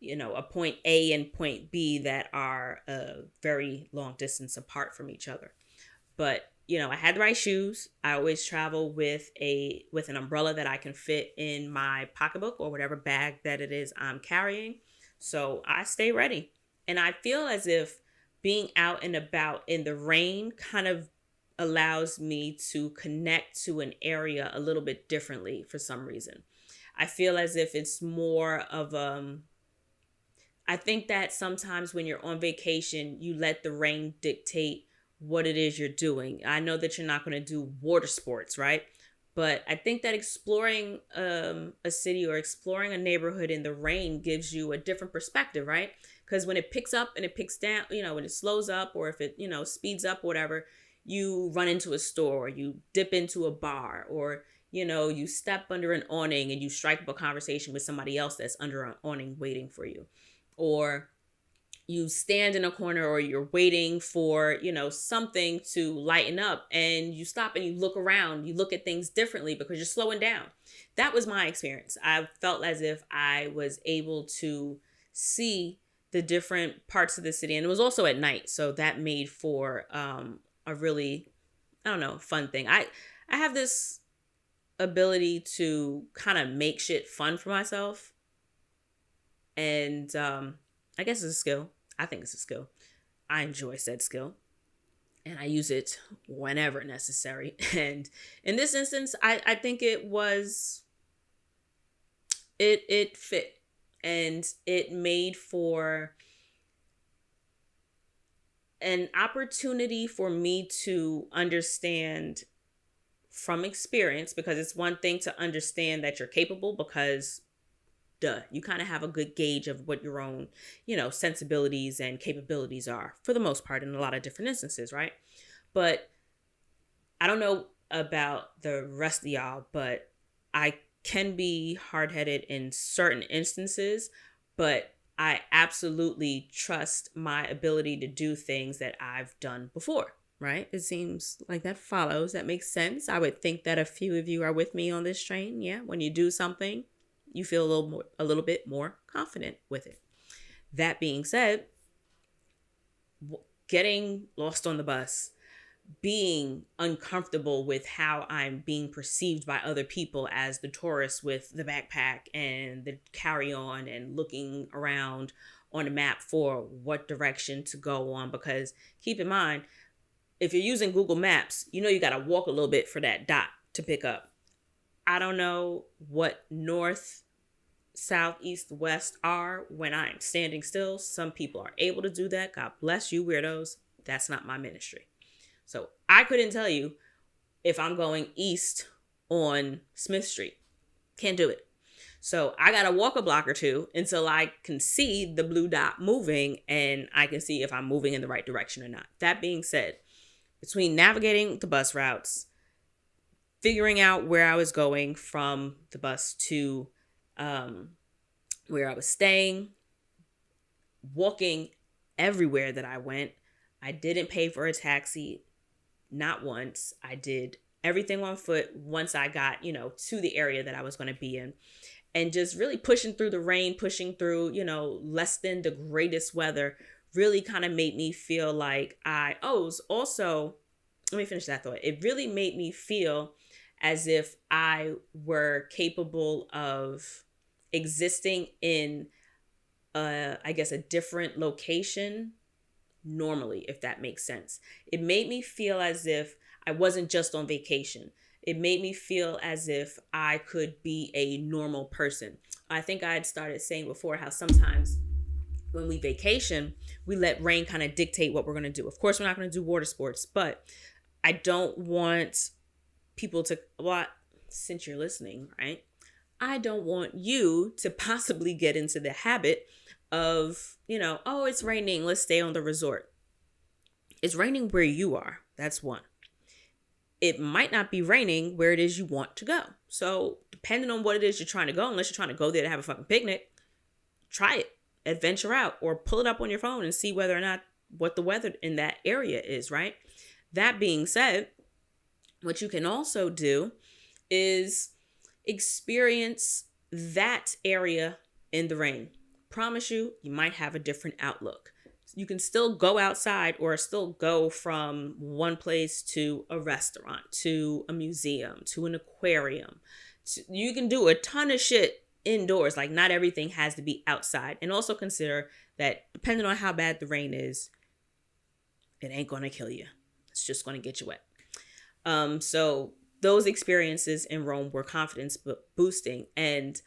A: a point A and point B that are a very long distance apart from each other. But I had the right shoes. I always travel with an umbrella that I can fit in my pocketbook or whatever bag that it is I'm carrying. So I stay ready. And I feel as if being out and about in the rain kind of allows me to connect to an area a little bit differently for some reason. I feel as if it's more of I think that sometimes when you're on vacation, you let the rain dictate what it is you're doing. I know that you're not going to do water sports, right? But I think that exploring a city or exploring a neighborhood in the rain gives you a different perspective, right? Because when it picks up and it picks down, when it slows up or if it, speeds up, whatever, you run into a store, or you dip into a bar, or you step under an awning and you strike up a conversation with somebody else that's under an awning waiting for you. Or you stand in a corner or you're waiting for, something to lighten up and you stop and you look around, you look at things differently because you're slowing down. That was my experience. I felt as if I was able to see the different parts of the city, and it was also at night. So that made for a really, I don't know, fun thing. I have this ability to kind of make shit fun for myself. And I guess it's a skill. I think it's a skill. I enjoy said skill. And I use it whenever necessary. And in this instance, I think it fit. And it made for an opportunity for me to understand from experience, because it's one thing to understand that you're capable, because you kind of have a good gauge of what your own, sensibilities and capabilities are for the most part in a lot of different instances, right? But I don't know about the rest of y'all, but I can be hard-headed in certain instances, but I absolutely trust my ability to do things that I've done before, right? It seems like that follows. That makes sense. I would think that a few of you are with me on this train. Yeah, when you do something, you feel a little bit more confident with it. That being said, getting lost on the bus, being uncomfortable with how I'm being perceived by other people as the tourist with the backpack and the carry-on, and looking around on a map for what direction to go on. Because keep in mind, if you're using Google Maps, you got to walk a little bit for that dot to pick up. I don't know what north, south, east, west are when I'm standing still. Some people are able to do that. God bless you, weirdos. That's not my ministry. So I couldn't tell you if I'm going east on Smith Street. Can't do it. So I got to walk a block or two until I can see the blue dot moving and I can see if I'm moving in the right direction or not. That being said, between navigating the bus routes, figuring out where I was going from the bus to where I was staying, walking everywhere that I went, I didn't pay for a taxi, not once. I did everything on foot once I got, to the area that I was going to be in. And just really pushing through the rain, pushing through, less than the greatest weather, really kind of made me feel like it was also, let me finish that thought. It really made me feel as if I were capable of existing in, I guess, a different location normally, if that makes sense. It made me feel as if I wasn't just on vacation. It made me feel as if I could be a normal person. I think I had started saying before how sometimes when we vacation, we let rain kind of dictate what we're going to do. Of course, we're not going to do water sports, but I don't want people to, well, since you're listening, right? I don't want you to possibly get into the habit of, oh, it's raining, let's stay on the resort. It's raining where you are. That's one. It might not be raining where it is you want to go. So depending on what it is you're trying to go, unless you're trying to go there to have a fucking picnic, try it, adventure out, or pull it up on your phone and see whether or not what the weather in that area is, right? That being said, what you can also do is experience that area in the rain. Promise you, you might have a different outlook. You can still go outside or still go from one place to a restaurant, to a museum, to an aquarium. You can do a ton of shit indoors. Like, not everything has to be outside. And also consider that depending on how bad the rain is, it ain't going to kill you. It's just going to get you wet. So those experiences in Rome were confidence boosting. And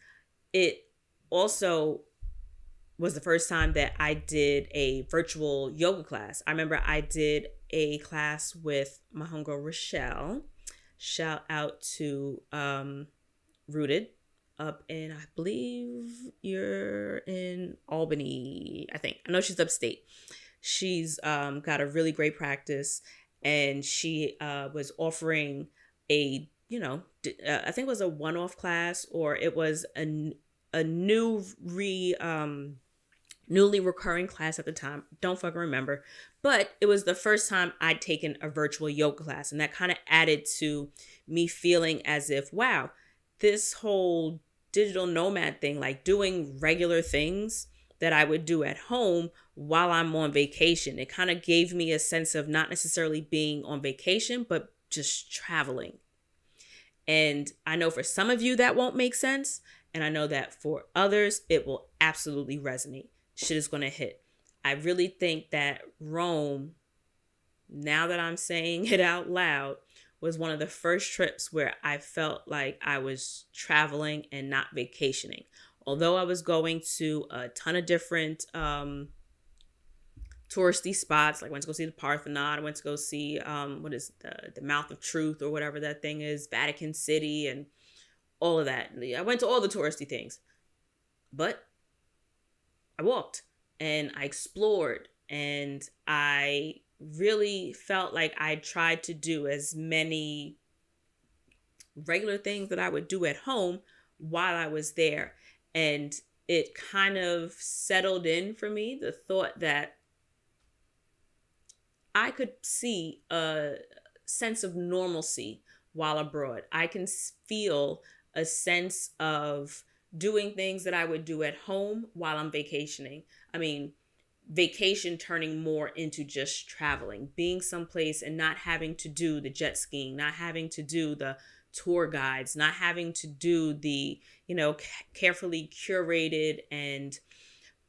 A: it also was the first time that I did a virtual yoga class. I remember I did a class with my homegirl Rochelle. Shout out to Rooted up in, I believe you're in Albany, I think. I know she's upstate. She's got a really great practice, and she was offering a, I think it was a one-off class, or it was a newly recurring class at the time. Don't fucking remember. But it was the first time I'd taken a virtual yoga class. And that kind of added to me feeling as if, wow, this whole digital nomad thing, like doing regular things that I would do at home while I'm on vacation, it kind of gave me a sense of not necessarily being on vacation, but just traveling. And I know for some of you that won't make sense. And I know that for others, it will absolutely resonate. Shit is going to hit. I really think that Rome, now that I'm saying it out loud, was one of the first trips where I felt like I was traveling and not vacationing. Although I was going to a ton of different touristy spots, like I went to go see the Parthenon, I went to go see what is the Mouth of Truth or whatever that thing is, Vatican City, and all of that. I went to all the touristy things, but I walked and I explored, and I really felt like I tried to do as many regular things that I would do at home while I was there. And it kind of settled in for me, the thought that I could see a sense of normalcy while abroad. I can feel a sense of doing things that I would do at home while I'm vacationing. I mean, vacation turning more into just traveling, being someplace and not having to do the jet skiing, not having to do the tour guides, not having to do the, carefully curated and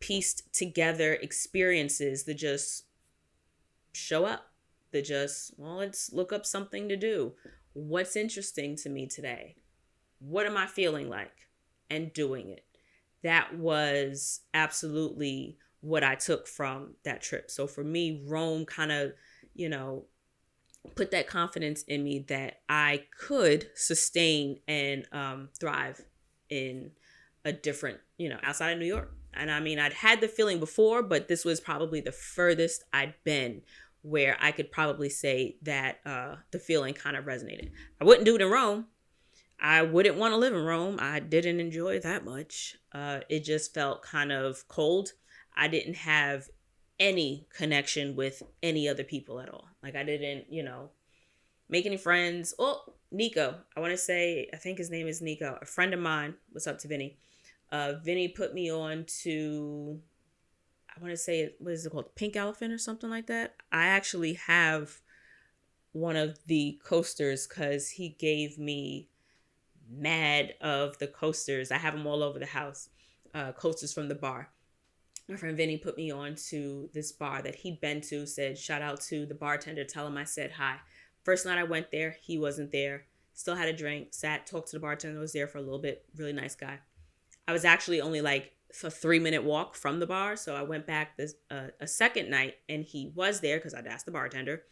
A: pieced together experiences that just show up, that just, well, let's look up something to do. What's interesting to me today? What am I feeling like? And doing it. That was absolutely what I took from that trip. So for me, Rome kind of, put that confidence in me that I could sustain and thrive in a different, outside of New York. And I mean, I'd had the feeling before, but this was probably the furthest I'd been where I could probably say that the feeling kind of resonated. I wouldn't do it in Rome. I wouldn't want to live in Rome. I didn't enjoy it that much. It just felt kind of cold. I didn't have any connection with any other people at all. Like, I didn't, make any friends. Oh, Nico. I think his name is Nico. A friend of mine. What's up to Vinny? Vinny put me on to, I want to say, what is it called? Pink Elephant or something like that. I actually have one of the coasters because he gave me mad of the coasters. I have them all over the house. Coasters from the bar. My friend Vinny put me on to this bar that he'd been to, said shout out to the bartender, tell him I said hi. First night I went there, he wasn't there. Still had a drink, sat, talked to the bartender, was there for a little bit. Really nice guy. I was actually only like a 3-minute walk from the bar. So I went back a second night and he was there because I'd asked the bartender.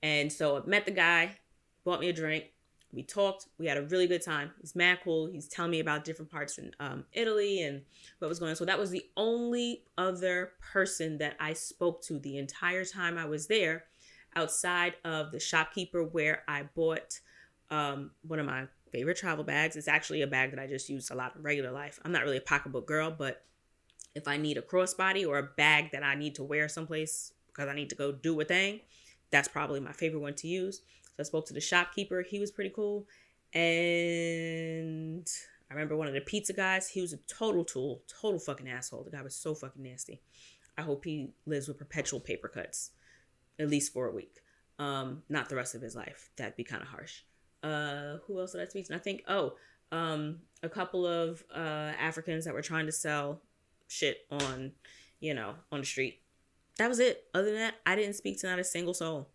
A: And so I met the guy, bought me a drink. We talked. We had a really good time. He's mad cool. He's telling me about different parts in Italy and what was going on. So that was the only other person that I spoke to the entire time I was there, outside of the shopkeeper where I bought one of my favorite travel bags. It's actually a bag that I just use a lot in regular life. I'm not really a pocketbook girl, but if I need a crossbody or a bag that I need to wear someplace because I need to go do a thing, that's probably my favorite one to use. So I spoke to the shopkeeper. He was pretty cool. And I remember one of the pizza guys. He was a total tool, total fucking asshole. The guy was so fucking nasty. I hope he lives with perpetual paper cuts, at least for a week. Not the rest of his life. That'd be kind of harsh. Who else did I speak to? I think, a couple of Africans that were trying to sell shit on the street. That was it. Other than that, I didn't speak to not a single soul.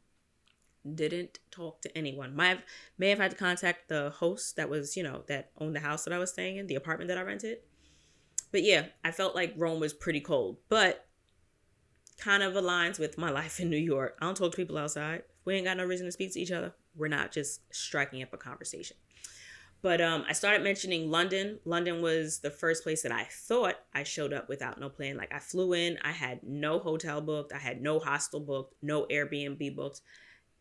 A: Didn't talk to anyone. May have had to contact the host that was, that owned the house that I was staying in, the apartment that I rented. But yeah, I felt like Rome was pretty cold, but kind of aligns with my life in New York. I don't talk to people outside. We ain't got no reason to speak to each other. We're not just striking up a conversation. But I started mentioning London. London was the first place that I thought I showed up without no plan. Like I flew in, I had no hotel booked, I had no hostel booked, no Airbnb booked.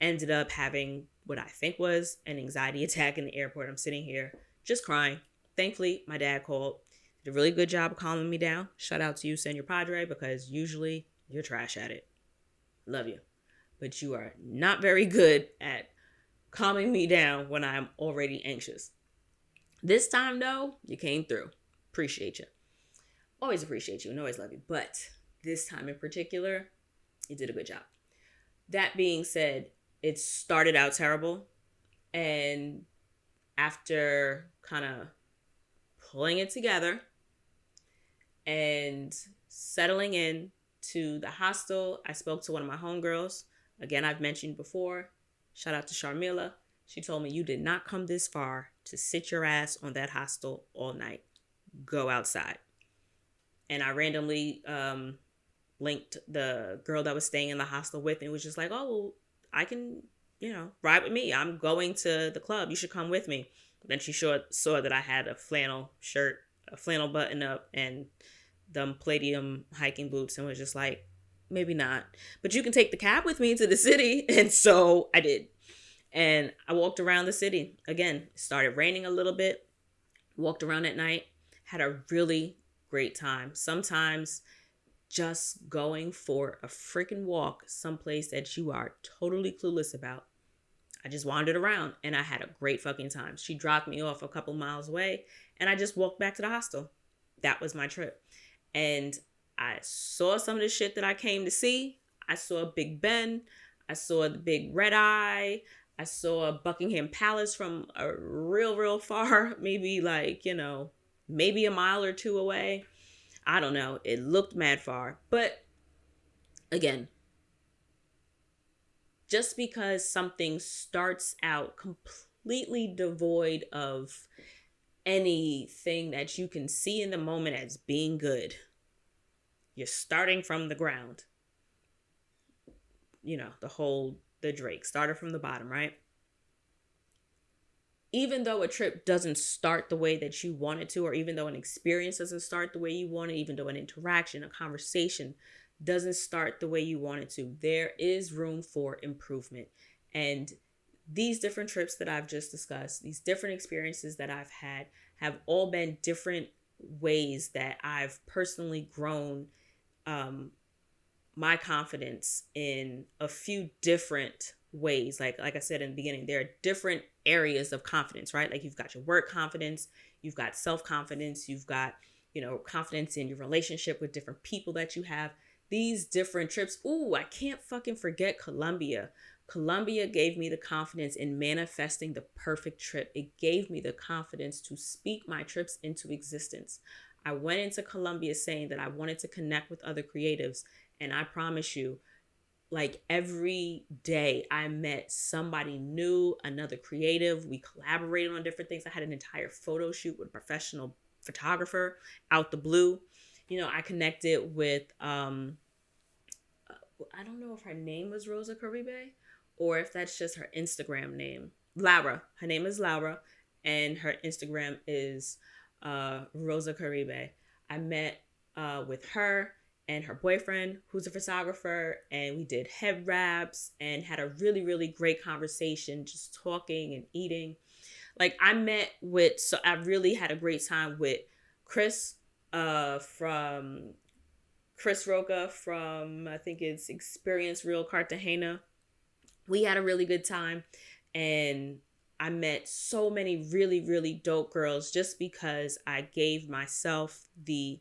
A: Ended up having what I think was an anxiety attack in the airport. I'm sitting here just crying. Thankfully, my dad called. Did a really good job of calming me down. Shout out to you, Senor Padre, because usually you're trash at it. Love you. But you are not very good at calming me down when I'm already anxious. This time, though, you came through. Appreciate you. Always appreciate you and always love you. But this time in particular, you did a good job. That being said, it started out terrible. And after kind of pulling it together and settling in to the hostel, I spoke to one of my homegirls. Again, I've mentioned before. Shout out to Sharmila. She told me, you did not come this far to sit your ass on that hostel all night. Go outside. And I randomly linked the girl that was staying in the hostel with me. It was just like, oh, well, I can, ride with me. I'm going to the club. You should come with me. But then she saw that I had a flannel shirt, a flannel button up, and them Palladium hiking boots, and was just like, maybe not. But you can take the cab with me to the city. And so I did. And I walked around the city. Again, it started raining a little bit. Walked around at night. Had a really great time. Sometimes just going for a freaking walk someplace that you are totally clueless about. I just wandered around and I had a great fucking time. She dropped me off a couple miles away and I just walked back to the hostel. That was my trip. And I saw some of the shit that I came to see. I saw Big Ben. I saw the Big Red Eye. I saw Buckingham Palace from a real far, maybe like, maybe a mile or two away. I don't know. It looked mad far. But again, just because something starts out completely devoid of anything that you can see in the moment as being good, you're starting from the ground. The Drake started from the bottom, right? Even though a trip doesn't start the way that you want it to, or even though an experience doesn't start the way you want it, even though an interaction, a conversation doesn't start the way you want it to, there is room for improvement. And these different trips that I've just discussed, these different experiences that I've had, have all been different ways that I've personally grown my confidence in a few different ways. Like I said in the beginning, there are different areas of confidence, right? Like you've got your work confidence, you've got self-confidence, you've got, confidence in your relationship with different people that you have. These different trips. Ooh, I can't fucking forget Colombia. Colombia gave me the confidence in manifesting the perfect trip. It gave me the confidence to speak my trips into existence. I went into Colombia saying that I wanted to connect with other creatives. And I promise you, like every day I met somebody new, another creative. We collaborated on different things. I had an entire photo shoot with a professional photographer out the blue. I connected with I don't know if her name was Rosa Caribe or if that's just her Instagram name. Laura. Her name is Laura and her Instagram is Rosa Caribe. I met with her and her boyfriend, who's a photographer, and we did head wraps and had a really, really great conversation, just talking and eating. Like I really had a great time with Chris from Chris Roca from, I think it's Experience Real Cartagena. We had a really good time, and I met so many really, really dope girls just because I gave myself the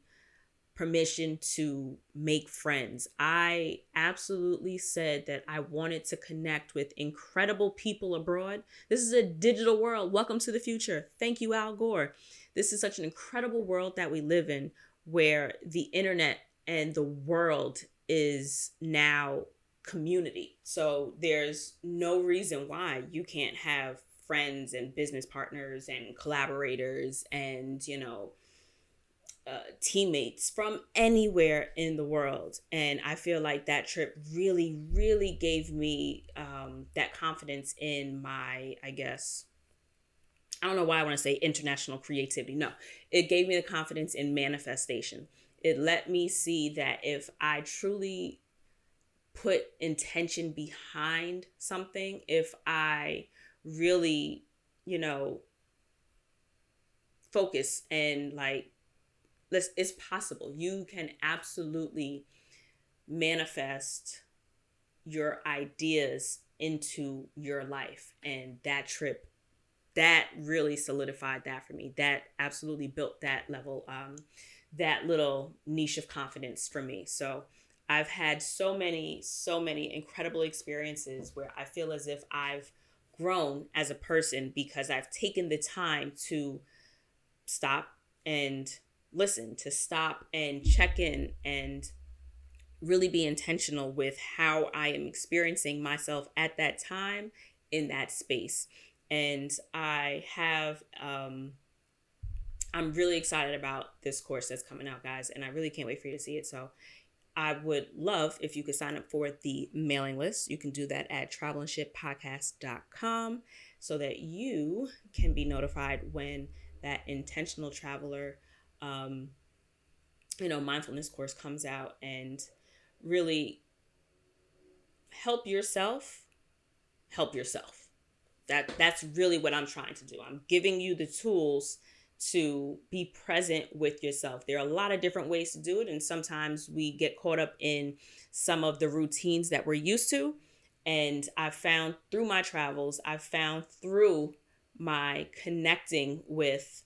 A: permission to make friends. I absolutely said that I wanted to connect with incredible people abroad. This is a digital world. Welcome to the future. Thank you, Al Gore. This is such an incredible world that we live in where the internet and the world is now community. So there's no reason why you can't have friends and business partners and collaborators and, teammates from anywhere in the world. And I feel like that trip really, really gave me that confidence in my, I guess, I don't know why I want to say international creativity. No, it gave me the confidence in manifestation. It let me see that if I truly put intention behind something, if I really, focus and like, it's possible. You can absolutely manifest your ideas into your life. And that trip, that really solidified that for me. That absolutely built that level, that little niche of confidence for me. So I've had so many incredible experiences where I feel as if I've grown as a person because I've taken the time to stop and listen, to stop and check in and really be intentional with how I am experiencing myself at that time in that space. And I'm really excited about this course that's coming out, guys, and I really can't wait for you to see it. So I would love if you could sign up for the mailing list. You can do that at travelandshippodcast.com so that you can be notified when that intentional traveler, mindfulness course comes out, and really help yourself help yourself. That's really what I'm trying to do. I'm giving you the tools to be present with yourself. There are a lot of different ways to do it, and sometimes we get caught up in some of the routines that we're used to. And I've found through my travels, I've found through my connecting with,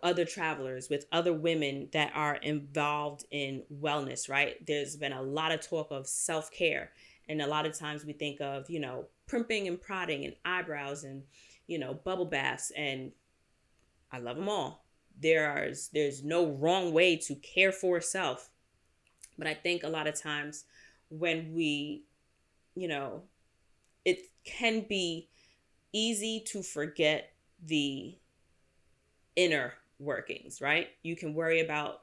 A: other travelers, with other women that are involved in wellness, right? There's been a lot of talk of self-care. And a lot of times we think of, primping and prodding and eyebrows and, bubble baths. And I love them all. There's no wrong way to care for self. But I think a lot of times when we, it can be easy to forget the inner workings, right? You can worry about,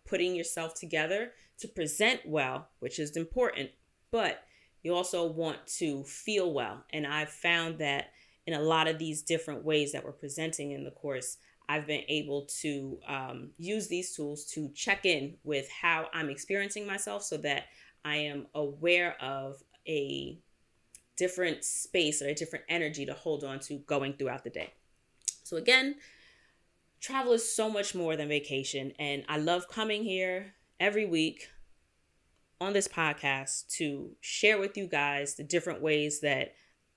A: putting yourself together to present well, which is important, but you also want to feel well. And I've found that in a lot of these different ways that we're presenting in the course, I've been able to use these tools to check in with how I'm experiencing myself so that I am aware of a different space or a different energy to hold on to going throughout the day. So again, travel is so much more than vacation. And I love coming here every week on this podcast to share with you guys the different ways that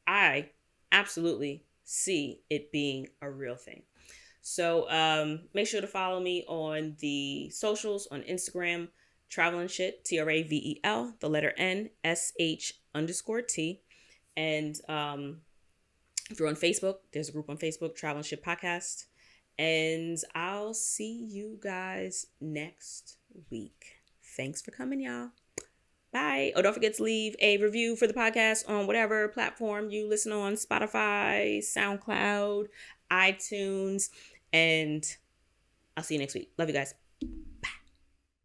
A: I absolutely see it being a real thing. So make sure to follow me on the socials on Instagram, Travel and Shit, TRAVEL, the letter NSH_T. And if you're on Facebook, there's a group on Facebook, Travel and Shit Podcast. And I'll see you guys next week. Thanks for coming, y'all. Bye. Oh, don't forget to leave a review for the podcast on whatever platform you listen on, Spotify, SoundCloud, iTunes, and I'll see you next week. Love you guys.